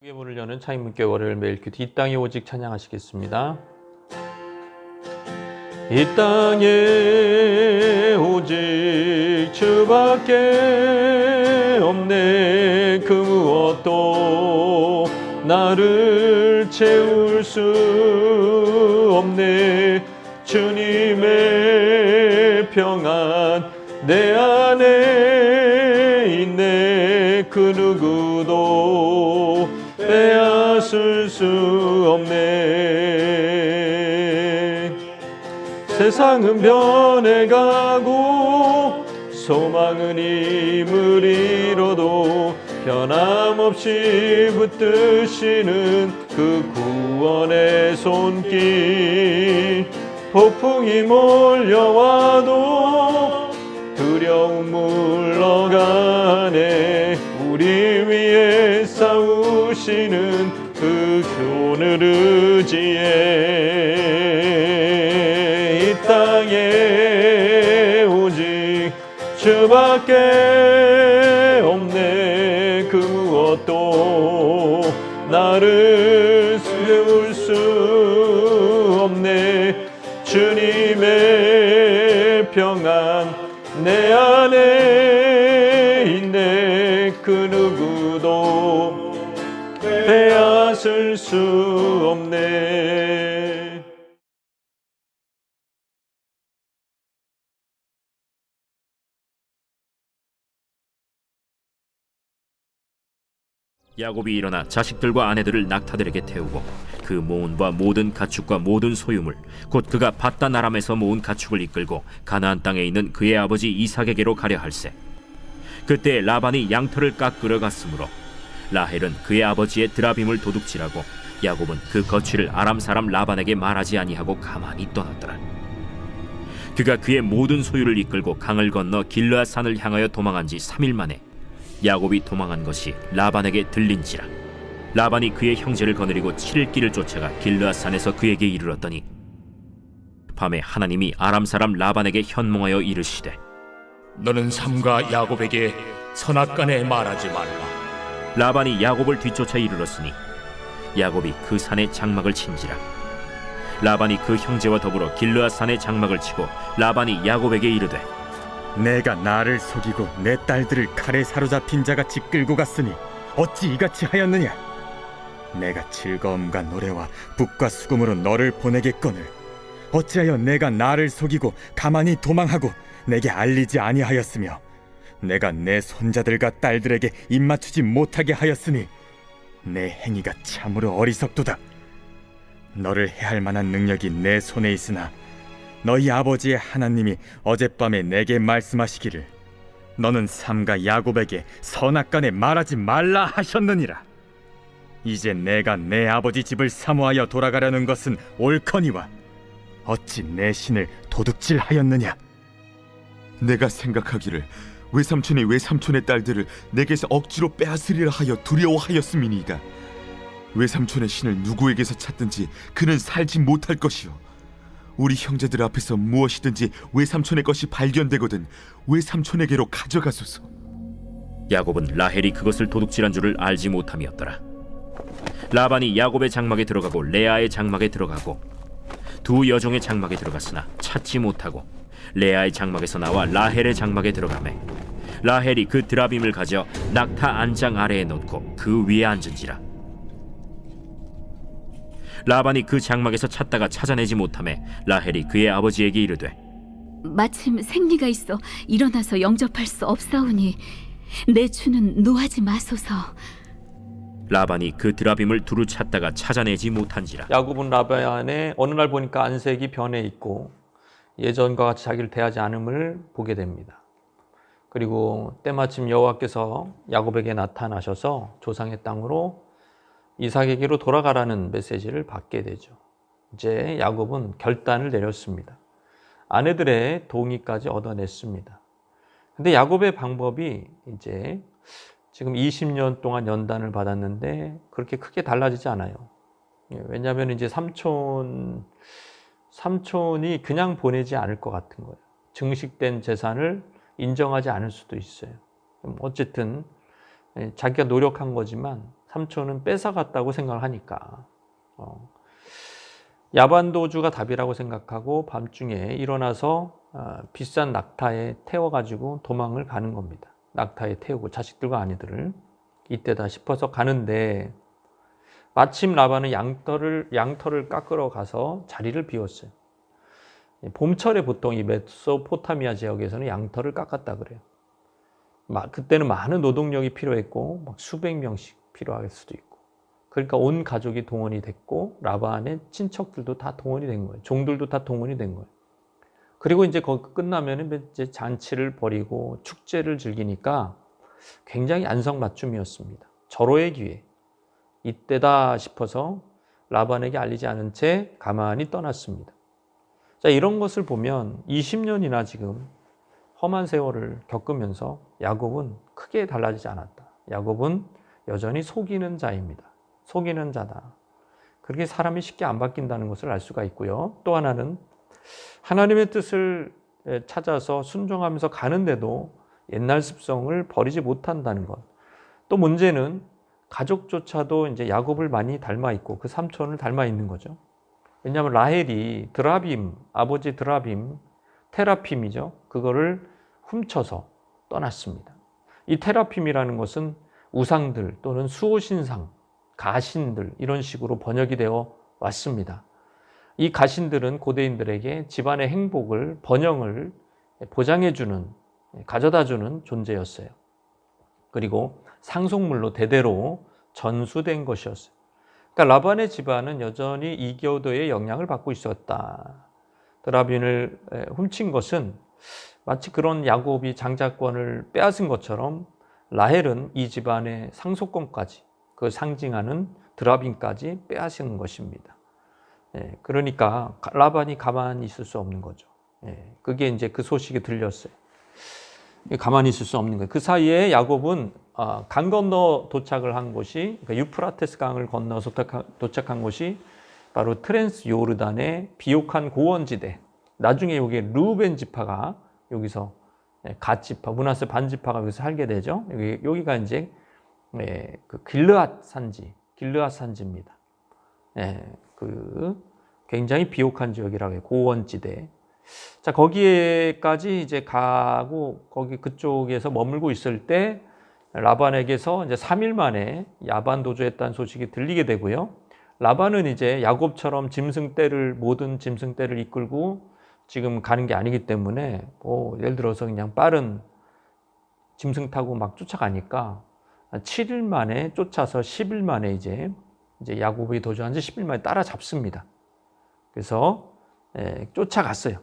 주의 문을 여는 차인문교회 월요일 매일 큐티 이 땅에 오직 찬양하시겠습니다. 이 땅에 오직 주밖에 없네. 그 무엇도 나를 채울 수 없네. 주님의 평안 내 안에 있네. 그 누구도 빼앗을 수 없네. 세상은 변해가고 소망은 힘을 잃어도 변함없이 붙드시는 그 구원의 손길. 폭풍이 몰려와도 두려움 물러가네. 우리 위에 싸우시는 그 오늘 의지에 이 땅에 오직 주밖에 없네. 그 무엇도 나를 세울 수 없네. 주님의 평안 내 안에 있네. 그 누구도 빼앗을 수 없네. 야곱이 일어나 자식들과 아내들을 낙타들에게 태우고 그 모은 바 모든 가축과 모든 소유물 곧 그가 밧단 아람에서 모은 가축을 이끌고 가나안 땅에 있는 그의 아버지 이삭에게로 가려 할세. 그때 라반이 양털을 깎으러 갔으므로 라헬은 그의 아버지의 드라빔을 도둑질하고 야곱은 그 거취를 아람 사람 라반에게 말하지 아니하고 가만히 떠났더라. 그가 그의 모든 소유를 이끌고 강을 건너 길르앗 산을 향하여 도망한 지 3일 만에 야곱이 도망한 것이 라반에게 들린지라. 라반이 그의 형제를 거느리고 7일 길을 쫓아가 길르앗 산에서 그에게 이르렀더니 밤에 하나님이 아람 사람 라반에게 현몽하여 이르시되 너는 삼가 야곱에게 선악간에 말하지 말라. 라반이 야곱을 뒤쫓아 이르렀으니 야곱이 그 산에 장막을 친지라. 라반이 그 형제와 더불어 길르앗 산에 장막을 치고 라반이 야곱에게 이르되 내가 나를 속이고 내 딸들을 칼에 사로잡힌 자같이 끌고 갔으니 어찌 이같이 하였느냐. 내가 즐거움과 노래와 북과 수금으로 너를 보내겠거늘 어찌하여 내가 나를 속이고 가만히 도망하고 내게 알리지 아니하였으며 내가 내 손자들과 딸들에게 입맞추지 못하게 하였으니 내 행위가 참으로 어리석도다. 너를 해할 만한 능력이 내 손에 있으나 너희 아버지의 하나님이 어젯밤에 내게 말씀하시기를 너는 삼가 야곱에게 선악간에 말하지 말라 하셨느니라. 이제 내가 내 아버지 집을 사모하여 돌아가려는 것은 옳거니와 어찌 내 신을 도둑질하였느냐. 내가 생각하기를 외삼촌이 외삼촌의 딸들을 내게서 억지로 빼앗으리라 하여 두려워하였음이니이다. 외삼촌의 신을 누구에게서 찾든지 그는 살지 못할 것이요 우리 형제들 앞에서 무엇이든지 외삼촌의 것이 발견되거든 외삼촌에게로 가져가소서. 야곱은 라헬이 그것을 도둑질한 줄을 알지 못함이었더라. 라반이 야곱의 장막에 들어가고 레아의 장막에 들어가고 두 여종의 장막에 들어갔으나 찾지 못하고 레아의 장막에서 나와 라헬의 장막에 들어가매 라헬이 그 드라빔을 가져 낙타 안장 아래에 놓고 그 위에 앉은지라. 라반이 그 장막에서 찾다가 찾아내지 못하매 라헬이 그의 아버지에게 이르되 마침 생리가 있어 일어나서 영접할 수 없사오니 내 주는 노하지 마소서. 라반이 그 드라빔을 두루 찾다가 찾아내지 못한지라. 야곱은 라반의 어느 날 보니까 안색이 변해 있고 예전과 같이 자기를 대하지 않음을 보게 됩니다. 그리고 때마침 여호와께서 야곱에게 나타나셔서 조상의 땅으로 이삭에게로 돌아가라는 메시지를 받게 되죠. 이제 야곱은 결단을 내렸습니다. 아내들의 동의까지 얻어냈습니다. 근데 야곱의 방법이 이제 지금 20년 동안 연단을 받았는데 그렇게 크게 달라지지 않아요. 왜냐하면 이제 삼촌이 그냥 보내지 않을 것 같은 거예요. 증식된 재산을 인정하지 않을 수도 있어요. 어쨌든 자기가 노력한 거지만 삼촌은 뺏어갔다고 생각을 하니까 야반도주가 답이라고 생각하고 밤중에 일어나서 비싼 낙타에 태워가지고 도망을 가는 겁니다. 낙타에 태우고 자식들과 아내들을 이때다 싶어서 가는데 마침 라반은 양털을 깎으러 가서 자리를 비웠어요. 봄철에 보통 이 메소포타미아 지역에서는 양털을 깎았다 그래요. 그때는 많은 노동력이 필요했고 막 수백 명씩 필요할 수도 있고, 그러니까 온 가족이 동원이 됐고 라반의 친척들도 다 동원이 된 거예요. 종들도 다 동원이 된 거예요. 그리고 이제 거기 끝나면은 이제 잔치를 벌이고 축제를 즐기니까 굉장히 안성맞춤이었습니다. 절호의 기회, 이때다 싶어서 라반에게 알리지 않은 채 가만히 떠났습니다. 자, 이런 것을 보면 20년이나 지금 험한 세월을 겪으면서 야곱은 크게 달라지지 않았다. 야곱은 여전히 속이는 자입니다. 속이는 자다. 그렇게 사람이 쉽게 안 바뀐다는 것을 알 수가 있고요. 또 하나는 하나님의 뜻을 찾아서 순종하면서 가는데도 옛날 습성을 버리지 못한다는 것. 또 문제는 가족조차도 이제 야곱을 많이 닮아 있고 그 삼촌을 닮아 있는 거죠. 왜냐하면 라헬이 드라빔, 아버지 드라빔, 테라핌이죠. 그거를 훔쳐서 떠났습니다. 이 테라핌이라는 것은 우상들 또는 수호신상, 가신들 이런 식으로 번역이 되어 왔습니다. 이 가신들은 고대인들에게 집안의 행복을, 번영을 보장해주는, 가져다주는 존재였어요. 그리고 상속물로 대대로 전수된 것이었어요. 그러니까 라반의 집안은 여전히 이교도의 영향을 받고 있었다. 드라빈을 훔친 것은 마치 그런 야곱이 장자권을 빼앗은 것처럼 라헬은 이 집안의 상속권까지, 그 상징하는 드라빈까지 빼앗은 것입니다. 그러니까 라반이 가만히 있을 수 없는 거죠. 그게 이제 그 소식이 들렸어요. 가만히 있을 수 없는 거예요. 그 사이에 야곱은 강 건너 도착을 한 곳이, 그러니까 유프라테스 강을 건너서 도착한 곳이 바로 트랜스 요르단의 비옥한 고원지대. 나중에 여기 루벤 지파가 여기서 갓 지파, 므낫세 반 지파가 여기서 살게 되죠. 여기가 이제 그 길르앗 산지입니다. 그 굉장히 비옥한 지역이라고 해요. 고원지대. 자, 거기에까지 이제 가고 거기 그쪽에서 머물고 있을 때 라반에게서 이제 3일 만에 야반 도주했다는 소식이 들리게 되고요. 라반은 이제 야곱처럼 모든 짐승떼를 이끌고 지금 가는 게 아니기 때문에 예를 들어서 그냥 빠른 짐승 타고 막 쫓아가니까 7일 만에 쫓아서 10일 만에 이제 야곱이 도주한 지 10일 만에 따라잡습니다. 그래서 쫓아갔어요.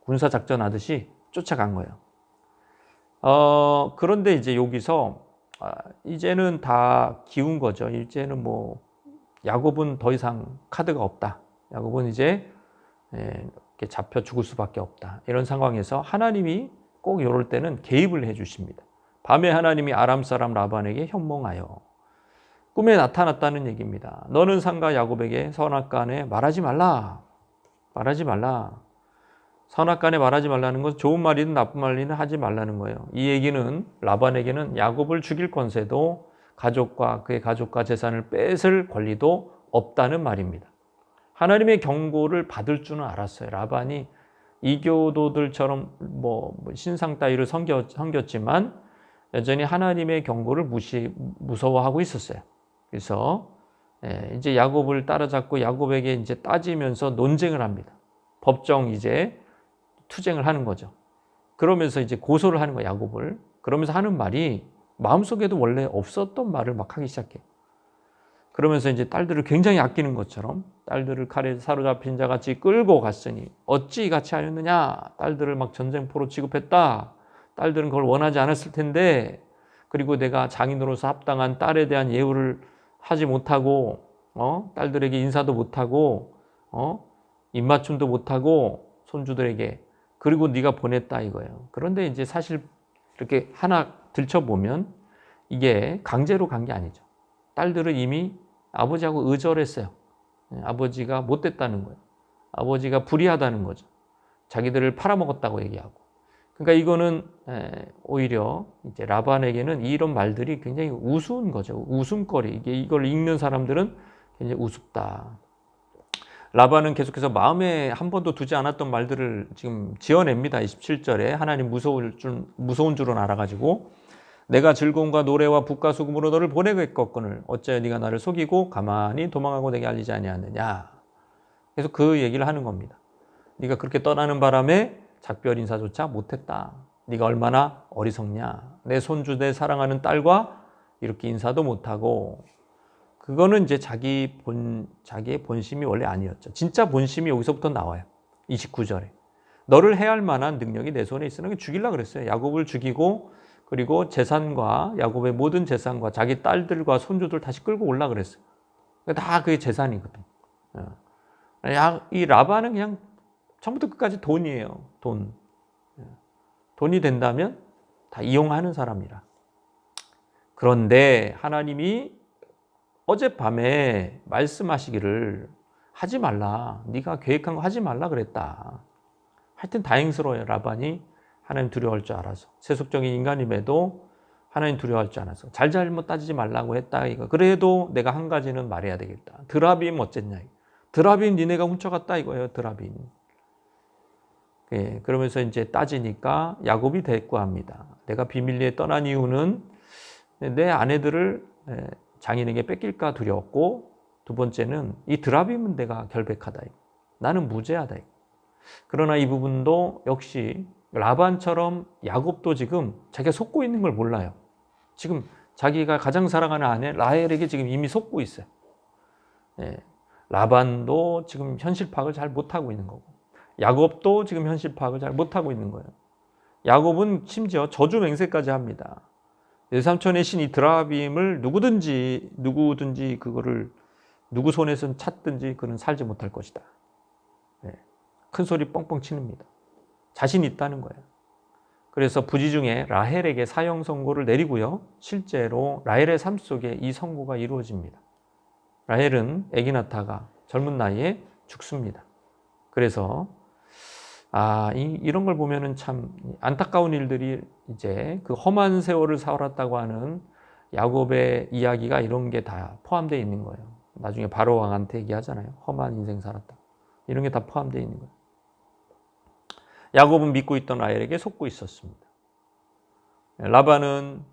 군사작전 하듯이 쫓아간 거예요. 그런데 이제 여기서 이제는 다 기운 거죠. 이제는 야곱은 더 이상 카드가 없다. 야곱은 이제 이렇게 잡혀 죽을 수밖에 없다. 이런 상황에서 하나님이 꼭 이럴 때는 개입을 해 주십니다. 밤에 하나님이 아람 사람 라반에게 현몽하여 꿈에 나타났다는 얘기입니다. 너는 상가 야곱에게 선악간에 말하지 말라. 선악간에 말하지 말라는 건 좋은 말이든 나쁜 말이든 하지 말라는 거예요. 이 얘기는 라반에게는 야곱을 죽일 권세도 가족과 그의 가족과 재산을 뺏을 권리도 없다는 말입니다. 하나님의 경고를 받을 줄은 알았어요. 라반이 이교도들처럼 신상 따위를 섬겼지만 여전히 하나님의 경고를 무서워하고 있었어요. 그래서 이제 야곱을 따라잡고 야곱에게 이제 따지면서 논쟁을 합니다. 법정 이제 투쟁을 하는 거죠. 그러면서 이제 고소를 하는 거예요, 야곱을. 그러면서 하는 말이 마음속에도 원래 없었던 말을 막 하기 시작해요. 그러면서 이제 딸들을 굉장히 아끼는 것처럼 딸들을 칼에 사로잡힌 자 같이 끌고 갔으니 어찌 같이 하였느냐. 딸들을 막 전쟁포로 취급했다. 딸들은 그걸 원하지 않았을 텐데, 그리고 내가 장인으로서 합당한 딸에 대한 예우를 하지 못하고 딸들에게 인사도 못하고 입맞춤도 못하고 손주들에게, 그리고 네가 보냈다 이거예요. 그런데 이제 사실 이렇게 하나 들춰보면 이게 강제로 간 게 아니죠. 딸들은 이미 아버지하고 의절했어요. 아버지가 못됐다는 거예요. 아버지가 불의하다는 거죠. 자기들을 팔아먹었다고 얘기하고. 그러니까 이거는 오히려 이제 라반에게는 이런 말들이 굉장히 우스운 거죠. 웃음거리. 이걸 읽는 사람들은 굉장히 우습다. 라반은 계속해서 마음에 한 번도 두지 않았던 말들을 지금 지어냅니다. 27절에 하나님 무서운 줄은 알아가지고 내가 즐거움과 노래와 붓과 수금으로 너를 보내겠거늘 어찌하여 네가 나를 속이고 가만히 도망하고 내게 알리지 아니하느냐. 그래서 그 얘기를 하는 겁니다. 네가 그렇게 떠나는 바람에 작별 인사조차 못했다. 네가 얼마나 어리석냐. 내 손주 내 사랑하는 딸과 이렇게 인사도 못하고. 그거는 이제 자기의 본심이 원래 아니었죠. 진짜 본심이 여기서부터 나와요. 29절에. 너를 해할 만한 능력이 내 손에 있으나 죽이려고 그랬어요. 야곱을 죽이고 그리고 재산과 야곱의 모든 재산과 자기 딸들과 손주들 다시 끌고 올라 그랬어요. 다 그게 재산이거든. 이 라반은 그냥 처음부터 끝까지 돈이에요. 돈. 돈이 된다면 다 이용하는 사람이라. 그런데 하나님이 어젯밤에 말씀하시기를 하지 말라. 네가 계획한 거 하지 말라 그랬다. 하여튼 다행스러워요. 라반이 하나님 두려워할 줄 알아서. 세속적인 인간임에도 하나님 두려워할 줄 알아서. 잘잘못 따지지 말라고 했다. 이거. 그래도 내가 한 가지는 말해야 되겠다. 드라빔 어쨌냐. 드라빔 니네가 훔쳐갔다 이거예요. 드라빔. 예, 그러면서 이제 따지니까 야곱이 대꾸합니다. 내가 비밀리에 떠난 이유는 내 아내들을 장인에게 뺏길까 두려웠고 두 번째는 이 드라빔은 내가 결백하다. 나는 무죄하다. 그러나 이 부분도 역시 라반처럼 야곱도 지금 자기가 속고 있는 걸 몰라요. 지금 자기가 가장 사랑하는 아내 라헬에게 지금 이미 속고 있어요. 예, 라반도 지금 현실 파악을 잘 못하고 있는 거고 야곱도 지금 현실 파악을 잘 못하고 있는 거예요. 야곱은 심지어 저주 맹세까지 합니다. 내 삼촌의 신 이 드라빔을 누구든지 그거를 누구 손에서 찾든지 그는 살지 못할 것이다. 네. 큰 소리 뻥뻥 치릅니다. 자신 있다는 거예요. 그래서 부지 중에 라헬에게 사형 선고를 내리고요. 실제로 라헬의 삶 속에 이 선고가 이루어집니다. 라헬은 아기 낳다가 젊은 나이에 죽습니다. 그래서 이런 걸 보면은 참 안타까운 일들이 이제 그 험한 세월을 살았다고 하는 야곱의 이야기가 이런 게 다 포함되어 있는 거예요. 나중에 바로 왕한테 얘기하잖아요. 험한 인생 살았다. 이런 게 다 포함되어 있는 거예요. 야곱은 믿고 있던 라헬에게 속고 있었습니다. 라반은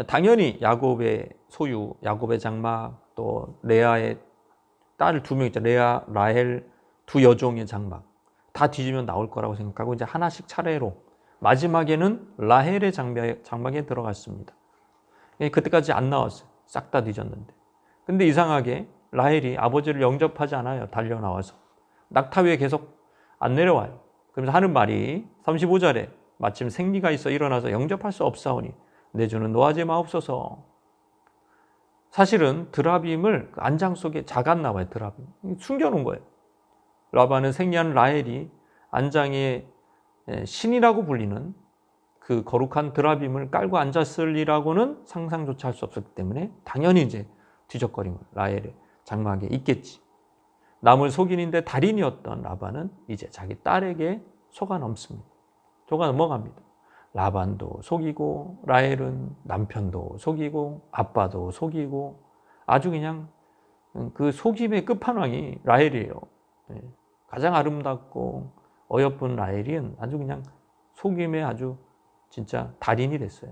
당연히 야곱의 소유, 야곱의 장막, 또 레아의 딸 2명 있죠. 레아, 라헬 두 여종의 장막. 다 뒤지면 나올 거라고 생각하고 이제 하나씩 차례로 마지막에는 라헬의 장막에 들어갔습니다. 그때까지 안 나왔어요. 싹 다 뒤졌는데. 근데 이상하게 라헬이 아버지를 영접하지 않아요. 달려 나와서. 낙타 위에 계속 안 내려와요. 그러면서 하는 말이 35절에 마침 생리가 있어 일어나서 영접할 수 없사오니 내 주는 노하지 마옵소서. 사실은 드라빔을 안장 속에 자갔나 봐요. 드라빔. 숨겨놓은 거예요. 라반은 생리한 라헬이 안장에 신이라고 불리는 그 거룩한 드라빔을 깔고 앉았으리라고는 상상조차 할 수 없었기 때문에 당연히 이제 뒤적거린 거예요. 라헬의 장막에 있겠지. 남을 속인인데 달인이었던 라반은 이제 자기 딸에게 속아 넘습니다. 속아 넘어갑니다. 라반도 속이고 라헬은 남편도 속이고 아빠도 속이고 아주 그냥 그 속임의 끝판왕이 라헬이에요. 가장 아름답고 어여쁜 라헬은 아주 그냥 속임의 아주 진짜 달인이 됐어요.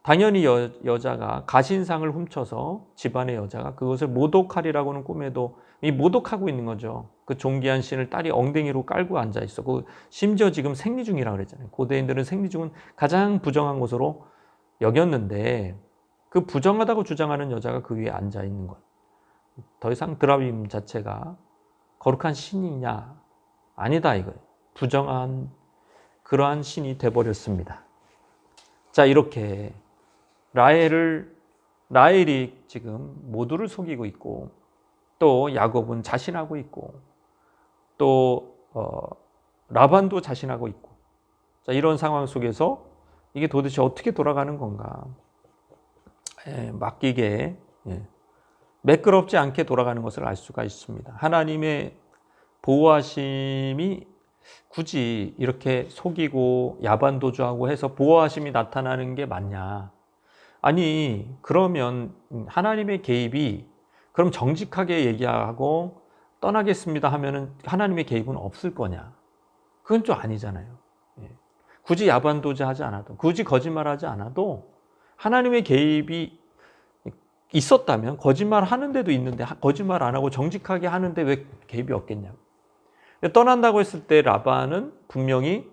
당연히 여자가 가신상을 훔쳐서 집안의 여자가 그것을 모독하리라고는 꿈에도 모독하고 있는 거죠. 그 존귀한 신을 딸이 엉덩이로 깔고 앉아 있어. 심지어 지금 생리 중이라고 그랬잖아요. 고대인들은 생리 중은 가장 부정한 것으로 여겼는데 그 부정하다고 주장하는 여자가 그 위에 앉아 있는 것. 더 이상 드라빔 자체가 거룩한 신이냐? 아니다 이거예요. 부정한 그러한 신이 돼버렸습니다. 자, 이렇게 라헬이 지금 모두를 속이고 있고 또 야곱은 자신하고 있고 또 라반도 자신하고 있고 자, 이런 상황 속에서 이게 도대체 어떻게 돌아가는 건가? 맡기게 매끄럽지 않게 돌아가는 것을 알 수가 있습니다. 하나님의 보호하심이 굳이 이렇게 속이고 야반도주하고 해서 보호하심이 나타나는 게 맞냐? 아니, 그러면 하나님의 개입이 그럼 정직하게 얘기하고 떠나겠습니다 하면은 하나님의 개입은 없을 거냐? 그건 좀 아니잖아요. 예. 굳이 야반도주하지 않아도, 굳이 거짓말하지 않아도 하나님의 개입이 있었다면 거짓말 하는 데도 있는데 거짓말 안 하고 정직하게 하는데 왜 개입이 없겠냐고. 떠난다고 했을 때 라반은 분명히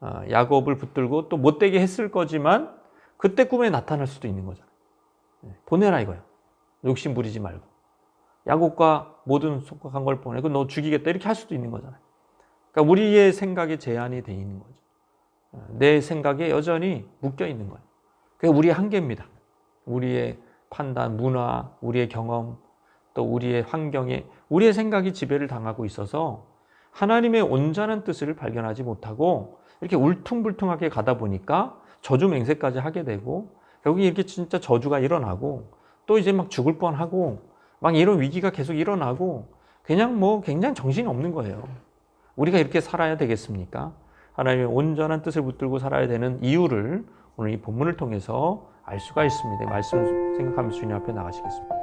야곱을 붙들고 또 못되게 했을 거지만 그때 꿈에 나타날 수도 있는 거잖아요. 보내라 이거야. 욕심 부리지 말고. 야곱과 모든 속박한 걸 보내고 너 죽이겠다 이렇게 할 수도 있는 거잖아요. 그러니까 우리의 생각에 제한이 돼 있는 거죠. 내 생각에 여전히 묶여 있는 거예요. 그게 우리의 한계입니다. 우리의 판단, 문화, 우리의 경험, 또 우리의 환경에 우리의 생각이 지배를 당하고 있어서 하나님의 온전한 뜻을 발견하지 못하고 이렇게 울퉁불퉁하게 가다 보니까 저주 맹세까지 하게 되고 결국에 이렇게 진짜 저주가 일어나고 또 이제 막 죽을 뻔하고 막 이런 위기가 계속 일어나고 그냥 뭐 굉장히 정신이 없는 거예요. 우리가 이렇게 살아야 되겠습니까? 하나님의 온전한 뜻을 붙들고 살아야 되는 이유를 오늘 이 본문을 통해서 알 수가 있습니다. 말씀 생각하면서 주님 앞에 나가시겠습니다.